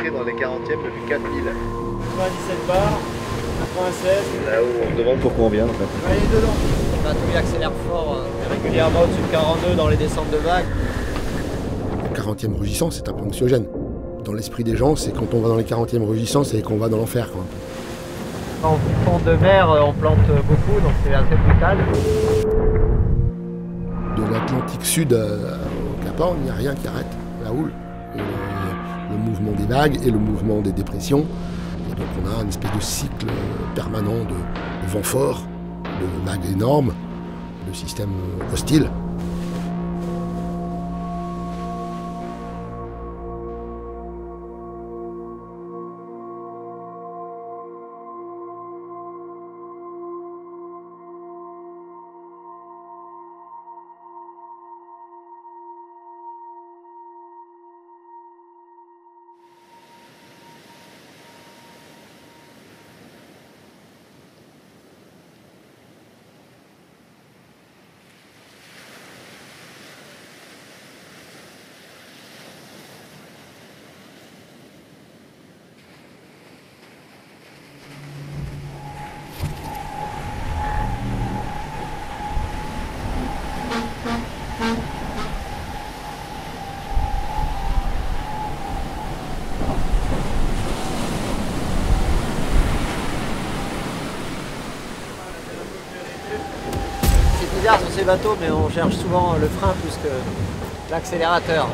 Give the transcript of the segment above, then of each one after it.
entré dans les 40e depuis 4000. 97 bars, 96. Là où on me demande pourquoi on vient en fait. Allez dedans. Le bateau il accélère fort régulièrement au-dessus de 42 dans les descentes de vagues. Le 40e rugissant, c'est un peu anxiogène. Dans l'esprit des gens, c'est quand on va dans les 40e rugissants, c'est qu'on va dans l'enfer. En fond de mer, on plante beaucoup, donc c'est assez brutal. De l'Atlantique Sud au Cap Horn, il n'y a rien qui arrête la houle. Et le mouvement des vagues et le mouvement des dépressions. Et donc on a une espèce de cycle permanent de vent fort, de vagues énormes, de systèmes hostiles. Sur ces bateaux, mais on cherche souvent le frein plus que l'accélérateur.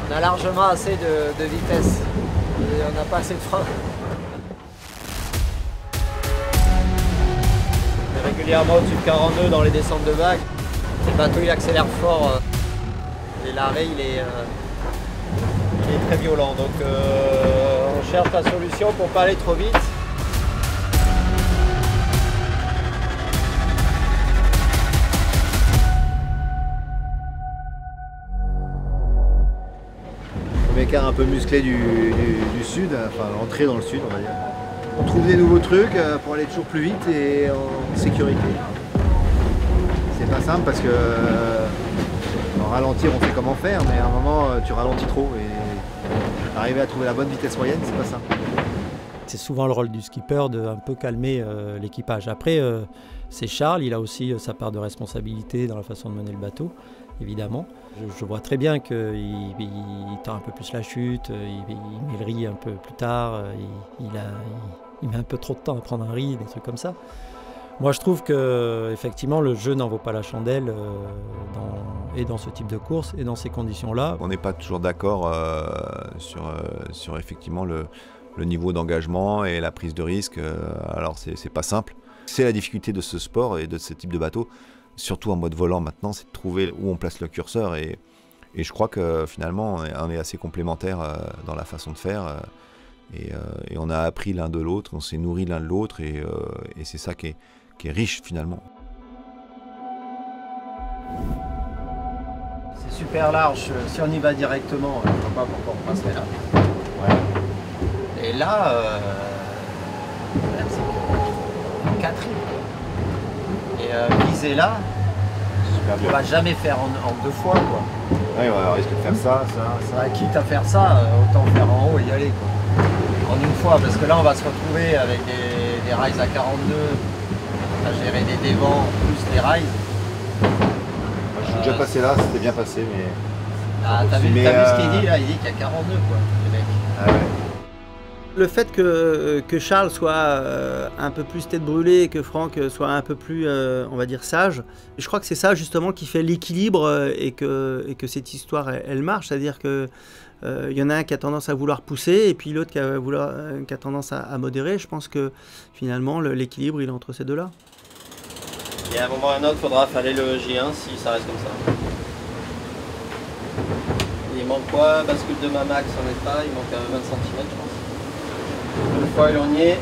On a largement assez de vitesse et on n'a pas assez de frein. On est régulièrement au-dessus de 42 dans les descentes de vagues. Le bateau il accélère fort et l'arrêt il est très violent. Donc on cherche la solution pour pas aller trop vite. Écart un peu musclé du sud, enfin l'entrée dans le sud on va dire. On trouve des nouveaux trucs pour aller toujours plus vite et en sécurité. C'est pas simple parce que en ralentir on sait comment faire, mais à un moment tu ralentis trop et arriver à trouver la bonne vitesse moyenne c'est pas simple. C'est souvent le rôle du skipper de un peu calmer l'équipage. Après c'est Charles, il a aussi sa part de responsabilité dans la façon de mener le bateau, évidemment. Je vois très bien qu'il tend un peu plus la chute, il met le riz un peu plus tard, il met un peu trop de temps à prendre un riz, des trucs comme ça. Moi je trouve que effectivement le jeu n'en vaut pas la chandelle dans ce type de course et dans ces conditions-là. On n'est pas toujours d'accord sur effectivement le niveau d'engagement et la prise de risque, alors c'est pas simple. C'est la difficulté de ce sport et de ce type de bateau. Surtout en mode volant maintenant, c'est de trouver où on place le curseur et je crois que finalement on est assez complémentaires dans la façon de faire et on a appris l'un de l'autre, on s'est nourri l'un de l'autre et c'est ça qui est riche finalement. C'est super large, si on y va directement, je ne vois pas pourquoi on passerait là. Ouais. Et là, le problème c'est qu'il y a 4 îles. Et viser là, on ne va jamais faire en 2 fois. Quoi. Ouais, on risque de faire ça. Quitte à faire ça, autant faire en haut et y aller. Quoi. En une fois, parce que là on va se retrouver avec des rails à 42, à gérer des dévents plus les rails. Moi, je suis déjà passé là, c'était bien passé, mais... Ah, t'as vu ce qu'il dit là? Il dit qu'il y a 42 quoi, les mecs. Ah ouais. Le fait que Charles soit un peu plus tête brûlée et que Franck soit un peu plus, on va dire, sage, je crois que c'est ça justement qui fait l'équilibre et que cette histoire, elle marche. C'est-à-dire qu'il y en a un qui a tendance à vouloir pousser et puis l'autre qui a tendance à modérer. Je pense que finalement, l'équilibre, il est entre ces deux-là. Et à un moment ou à un autre, il faudra faller le J1 si ça reste comme ça. Il manque quoi? Bascule de ma max, on n'est pas, il manque 20 cm je pense. Une fois éloigné.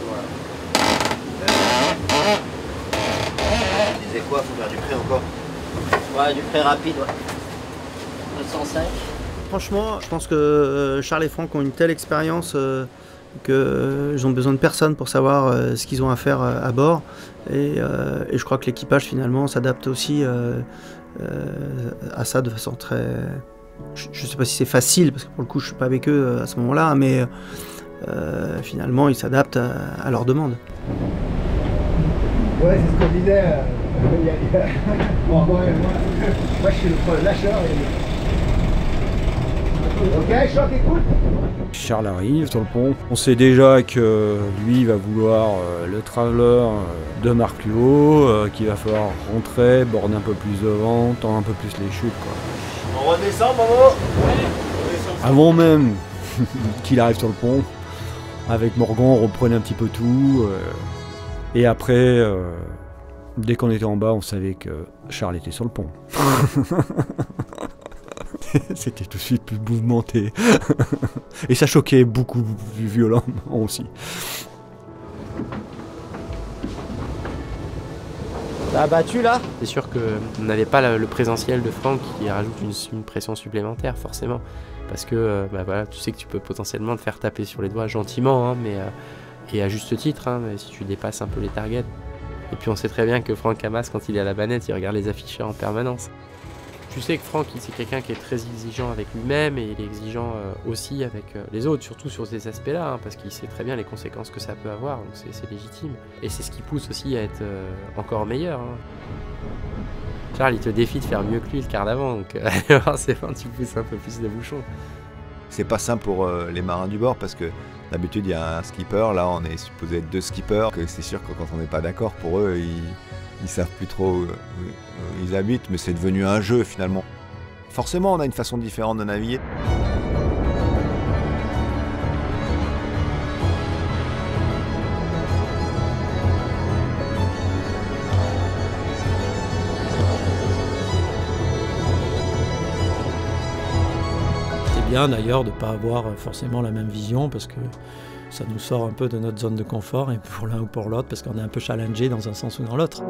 Voilà. Tu disais quoi? Faut faire du prêt encore? Ouais, du prêt rapide, ouais. 205. Franchement, je pense que Charles et Franck ont une telle expérience qu'ils ont besoin de personne pour savoir ce qu'ils ont à faire à bord. Et je crois que l'équipage finalement s'adapte aussi à ça de façon très, Je ne sais pas si c'est facile, parce que pour le coup je ne suis pas avec eux à ce moment-là, mais finalement ils s'adaptent à leurs demandes. Ouais, c'est ce qu'on disait. Bon, moi, je suis le lâcheur. Ok, choc, écoute. Charles arrive sur le pont. On sait déjà que lui il va vouloir le Traveller de marque plus haut, qu'il va falloir rentrer, border un peu plus devant, tendre un peu plus les chutes, quoi. On redescend, Momo. Avant même qu'il arrive sur le pont, avec Morgan on reprenait un petit peu tout. Et après, dès qu'on était en bas, on savait que Charles était sur le pont. C'était tout de suite plus mouvementé. Et ça choquait beaucoup plus violemment aussi. T'as battu là? C'est sûr qu'on n'avait pas le présentiel de Franck qui rajoute une pression supplémentaire forcément. Parce que voilà, tu sais que tu peux potentiellement te faire taper sur les doigts gentiment, hein, et à juste titre, hein, si tu dépasses un peu les targets. Et puis on sait très bien que Franck Hamas, quand il est à la banette, il regarde les afficheurs en permanence. Tu sais que Franck, c'est quelqu'un qui est très exigeant avec lui-même et il est exigeant aussi avec les autres, surtout sur ces aspects-là, hein, parce qu'il sait très bien les conséquences que ça peut avoir, donc c'est légitime. Et c'est ce qui pousse aussi à être encore meilleur. Hein. Charles, il te défie de faire mieux que lui le quart d'avant, donc forcément tu pousses un peu plus de bouchons. C'est pas simple pour les marins du bord parce que d'habitude il y a un skipper, là on est supposé être 2 skippers, que c'est sûr que quand on n'est pas d'accord, pour eux ils savent plus trop où ils habitent, mais c'est devenu un jeu finalement. Forcément on a une façon différente de naviguer. C'est bien d'ailleurs de ne pas avoir forcément la même vision parce que ça nous sort un peu de notre zone de confort et pour l'un ou pour l'autre parce qu'on est un peu challengé dans un sens ou dans l'autre.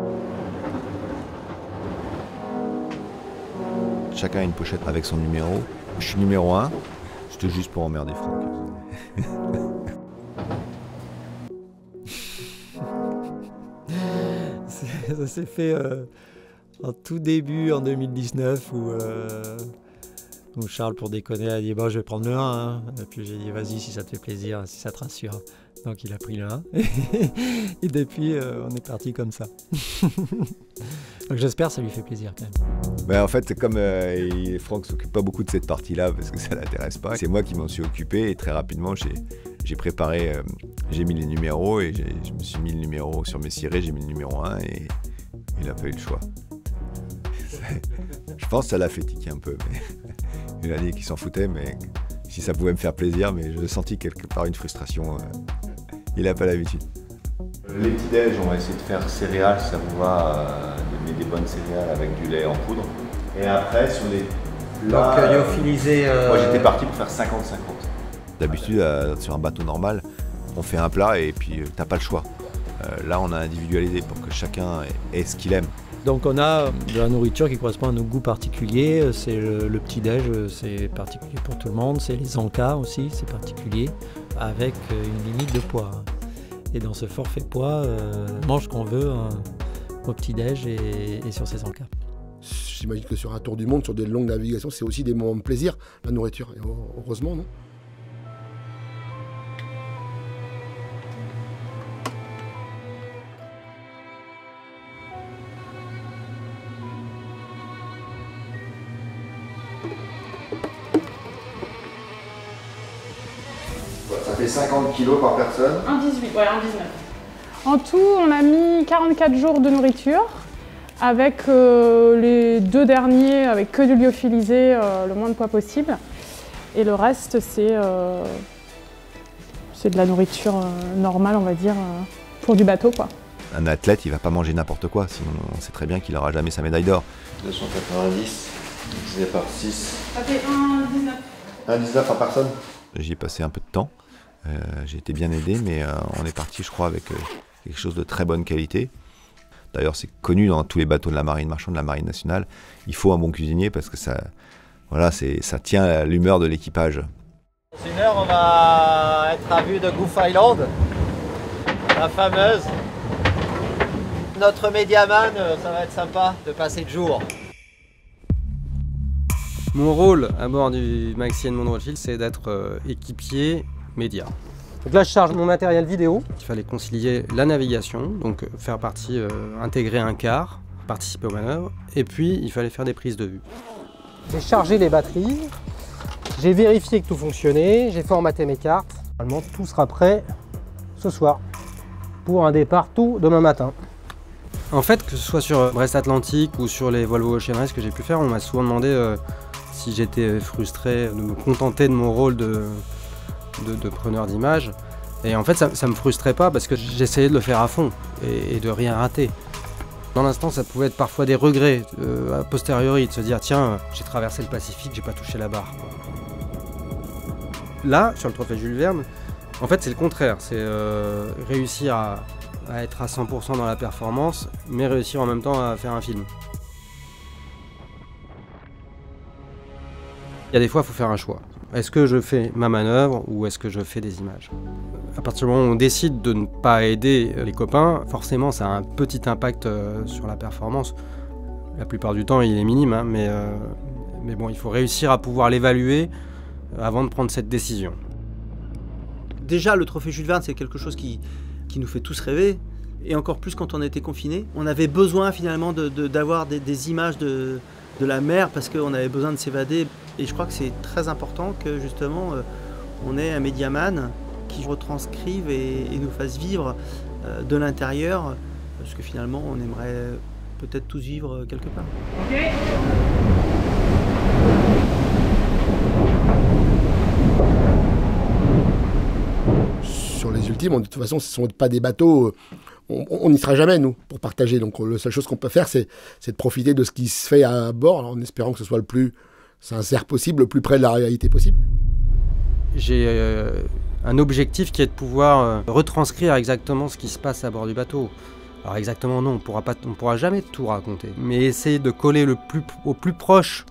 Chacun a une pochette avec son numéro. Je suis numéro 1, c'était juste pour emmerder Franck. Ça s'est fait en tout début, en 2019, où Charles, pour déconner, a dit bon, je vais prendre le 1. Hein. Et puis j'ai dit vas-y, si ça te fait plaisir, si ça te rassure. Donc il a pris le 1. Et depuis, on est parti comme ça. Donc j'espère que ça lui fait plaisir quand même. Ben en fait, c'est comme Franck s'occupe pas beaucoup de cette partie-là parce que ça l'intéresse pas. C'est moi qui m'en suis occupé et très rapidement, j'ai préparé, j'ai mis les numéros et je me suis mis le numéro sur mes cirés, j'ai mis le numéro 1 et il a pas eu le choix. Je pense que ça l'a fait tiquer un peu. Mais il a dit qu'il s'en foutait, mais si ça pouvait me faire plaisir, mais je sentis quelque part une frustration. Il n'a pas l'habitude. Les petits déj, on va essayer de faire céréales, ça vous va, donner des bonnes céréales avec du lait en poudre. Et après, sur les plats... Donc lyophilisé... Moi j'étais parti pour faire 50-50. D'habitude, sur un bateau normal, on fait un plat et puis t'as pas le choix. Là, on a individualisé pour que chacun ait ce qu'il aime. Donc on a de la nourriture qui correspond à nos goûts particuliers. C'est le petit-déj, c'est particulier pour tout le monde. C'est les encas aussi, c'est particulier, avec une limite de poids. Et dans ce forfait poids, on mange ce qu'on veut au petit-déj et sur ces encas. J'imagine que sur un tour du monde, sur des longues navigations, c'est aussi des moments de plaisir, la nourriture. Et heureusement, non ? Ça fait 50 kilos par personne. 1,18, ouais, 1,19. En tout, on a mis 44 jours de nourriture, avec les 2 derniers avec que du lyophilisé, le moins de poids possible. Et le reste, c'est de la nourriture normale, on va dire, pour du bateau, quoi. Un athlète, il va pas manger n'importe quoi, sinon on sait très bien qu'il n'aura jamais sa médaille d'or. 290, divisé par 6. Ça fait 1,19. 1,19 par personne. J'y ai passé un peu de temps. J'ai été bien aidé, mais on est parti, je crois, avec quelque chose de très bonne qualité. D'ailleurs, c'est connu dans tous les bateaux de la marine marchande, de la marine nationale. Il faut un bon cuisinier parce que ça tient l'humeur de l'équipage. Dans une heure, on va être à vue de Goose Island, la fameuse. Notre médiaman, ça va être sympa de passer le jour. Mon rôle à bord du Maxi Edmond de Rothschild, c'est d'être équipier média. Donc là, je charge mon matériel vidéo. Il fallait concilier la navigation, donc faire partie, intégrer un quart, participer aux manœuvres, et puis il fallait faire des prises de vue. J'ai chargé les batteries, j'ai vérifié que tout fonctionnait, j'ai formaté mes cartes. Normalement, tout sera prêt ce soir pour un départ tout demain matin. En fait, que ce soit sur Brest Atlantique ou sur les Volvo Ocean Race que j'ai pu faire, on m'a souvent demandé si j'étais frustré de me contenter de mon rôle de preneur d'images. Et en fait, ça me frustrait pas parce que j'essayais de le faire à fond et de rien rater. Dans l'instant, ça pouvait être parfois des regrets a posteriori, de se dire tiens, j'ai traversé le Pacifique, j'ai pas touché la barre. Là, sur le trophée Jules Verne, en fait, c'est le contraire. C'est réussir à être à 100% dans la performance, mais réussir en même temps à faire un film. Il y a des fois, il faut faire un choix. Est-ce que je fais ma manœuvre ou est-ce que je fais des images? À partir du moment où on décide de ne pas aider les copains, forcément ça a un petit impact sur la performance. La plupart du temps il est minime, hein, mais bon, il faut réussir à pouvoir l'évaluer avant de prendre cette décision. Déjà le trophée Jules Verne c'est quelque chose qui nous fait tous rêver, et encore plus quand on était confinés. On avait besoin finalement d'avoir des images de la mer parce qu'on avait besoin de s'évader. Et je crois que c'est très important que justement on ait un médiaman qui retranscrive et nous fasse vivre de l'intérieur, parce que finalement on aimerait peut-être tous vivre quelque part. Okay. Sur les ultimes, de toute façon, ce ne sont pas des bateaux, on n'y sera jamais, nous, pour partager. Donc la seule chose qu'on peut faire, c'est de profiter de ce qui se fait à bord, en espérant que ce soit le plus sincère possible, le plus près de la réalité possible. J'ai un objectif qui est de pouvoir retranscrire exactement ce qui se passe à bord du bateau. Alors exactement non, on pourra jamais tout raconter, mais essayer de coller au plus proche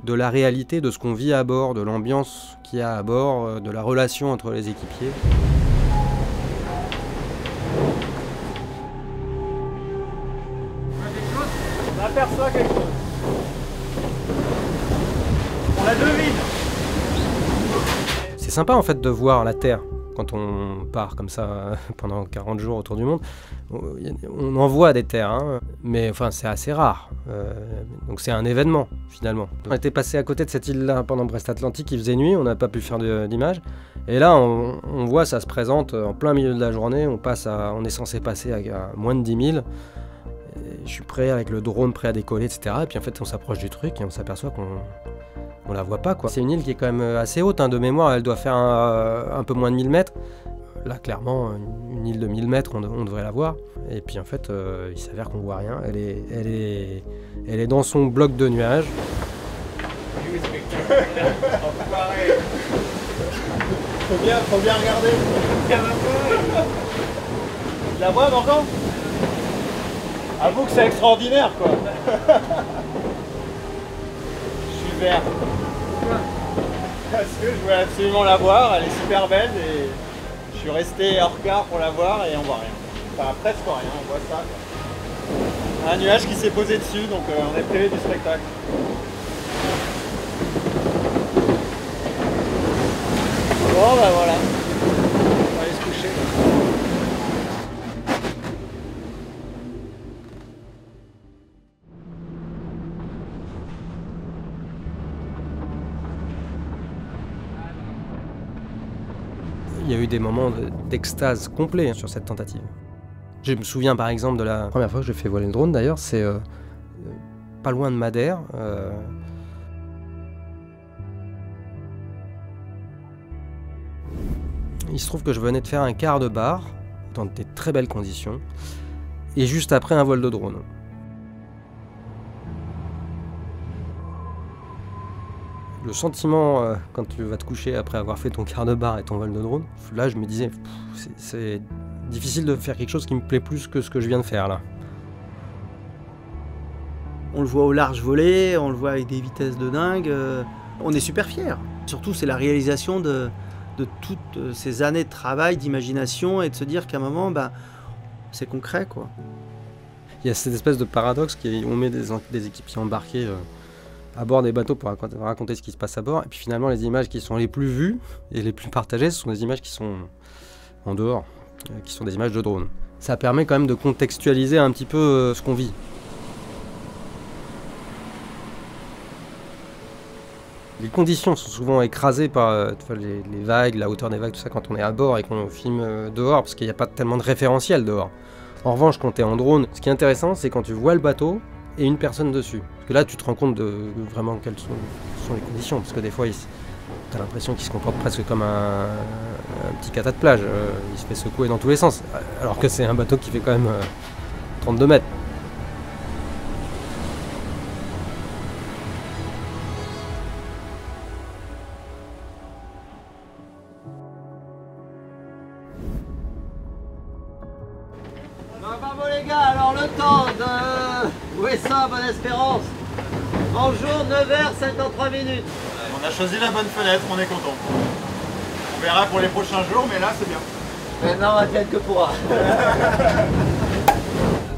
de la réalité, de ce qu'on vit à bord, de l'ambiance qu'il y a à bord, de la relation entre les équipiers. On aperçoit quelque chose. On la devine. C'est sympa en fait de voir la Terre quand on part comme ça pendant 40 jours autour du monde. On en voit des terres, hein, mais enfin c'est assez rare. Donc c'est un événement finalement. On était passé à côté de cette île-là pendant Brest Atlantique, il faisait nuit, on n'a pas pu faire d'images. Et là on voit ça se présente en plein milieu de la journée, on est censé passer à moins de 10 000. Et je suis prêt avec le drone prêt à décoller, etc. Et puis en fait on s'approche du truc et on s'aperçoit qu'on la voit pas, quoi. C'est une île qui est quand même assez haute, hein, de mémoire, elle doit faire un peu moins de 1000 mètres. Là clairement une île de 1000 mètres on devrait la voir. Et puis en fait il s'avère qu'on voit rien, elle est dans son bloc de nuages. Faut bien regarder. Tu la vois Morgan? Avoue que c'est extraordinaire quoi. Je suis vert. Parce que je voulais absolument la voir, elle est super belle et je suis resté hors quart pour la voir et on voit rien. Enfin presque rien, on voit ça. Un nuage qui s'est posé dessus, donc on est privé du spectacle. Bon bah voilà, on va aller se coucher. Il y a eu des moments d'extase complet sur cette tentative. Je me souviens par exemple de la première fois que j'ai fait voler le drone d'ailleurs, c'est pas loin de Madère. Il se trouve que je venais de faire un quart de barre dans des très belles conditions et juste après un vol de drone. Le sentiment quand tu vas te coucher après avoir fait ton quart de barre et ton vol de drone, là je me disais c'est difficile de faire quelque chose qui me plaît plus que ce que je viens de faire là. On le voit au large voler, on le voit avec des vitesses de dingue, on est super fiers. Surtout c'est la réalisation de toutes ces années de travail, d'imagination et de se dire qu'à un moment c'est concret quoi. Il y a cette espèce de paradoxe qu'on met des équipiers embarqués à bord des bateaux pour raconter ce qui se passe à bord. Et puis finalement, les images qui sont les plus vues et les plus partagées, ce sont des images qui sont en dehors, qui sont des images de drone. Ça permet quand même de contextualiser un petit peu ce qu'on vit. Les conditions sont souvent écrasées par les vagues, la hauteur des vagues, tout ça quand on est à bord et qu'on filme dehors, parce qu'il n'y a pas tellement de référentiel dehors. En revanche, quand tu es en drone, ce qui est intéressant, c'est quand tu vois le bateau et une personne dessus. Parce que là, tu te rends compte de vraiment quelles sont les conditions, parce que des fois, tu as l'impression qu'il se comporte presque comme un petit cata de plage. Il se fait secouer dans tous les sens, alors que c'est un bateau qui fait quand même 32 mètres. Bravo les gars, alors le temps de Ouessant, Bonne-Espérance. Bonjour, 9h53 minutes. On a choisi la bonne fenêtre, on est content. On verra pour les prochains jours, mais là c'est bien. Maintenant, on va que pourra.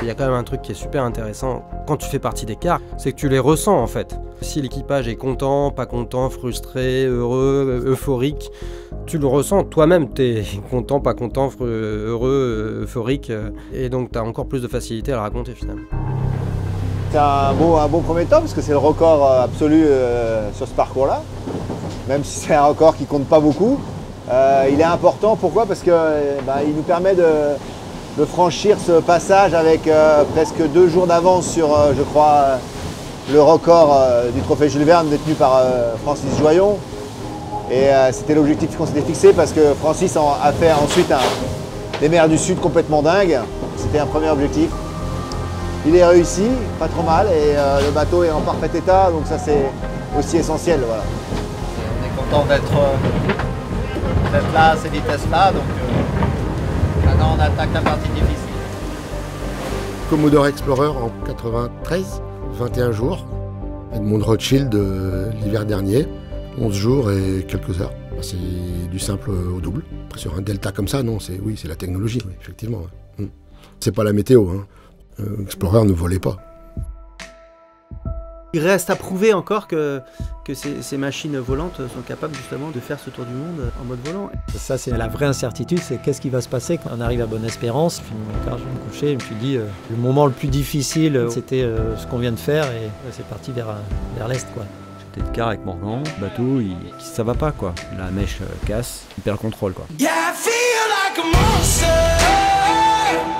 Il y a quand même un truc qui est super intéressant quand tu fais partie des cars, c'est que tu les ressens en fait. Si l'équipage est content, pas content, frustré, heureux, euphorique, tu le ressens. Toi-même, tu es content, pas content, heureux, euphorique. Et donc, tu as encore plus de facilité à le raconter finalement. C'est un bon premier temps parce que c'est le record absolu sur ce parcours-là. Même si c'est un record qui compte pas beaucoup, il est important. Pourquoi? Parce qu'il nous permet de franchir ce passage avec presque 2 jours d'avance sur, je crois, le record du trophée Jules Verne détenu par Francis Joyon. Et c'était l'objectif qu'on s'était fixé parce que Francis a fait ensuite des mers du Sud complètement dingues. C'était un premier objectif. Il est réussi, pas trop mal, et le bateau est en parfait état, donc ça c'est aussi essentiel. Voilà. On est content d'être là à ces vitesses-là, donc maintenant on attaque la partie difficile. Commodore Explorer en 93, 21 jours. Edmond Rothschild l'hiver dernier, 11 jours et quelques heures. C'est du simple au double. Après, sur un delta comme ça, non, c'est la technologie, oui, effectivement. Ouais. C'est pas la météo, hein. Explorer ne volait pas. Il reste à prouver encore que ces machines volantes sont capables justement de faire ce tour du monde en mode volant. Ça, c'est la vraie incertitude, c'est qu'est-ce qui va se passer quand on arrive à Bonne-Espérance. Je finis mon quart, je vais me coucher, et je me suis dit, le moment le plus difficile, c'était ce qu'on vient de faire, et c'est parti vers l'est, quoi. J'étais de quart avec Morgan, le bateau, ça va pas, quoi. La mèche casse, il perd le contrôle, quoi. Yeah, I feel like a monster,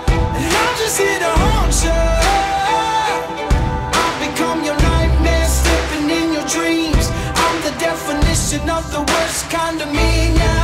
and I'm just here to haunt you. I've become your nightmare, slipping in your dreams. I'm the definition of the worst kind of me, yeah.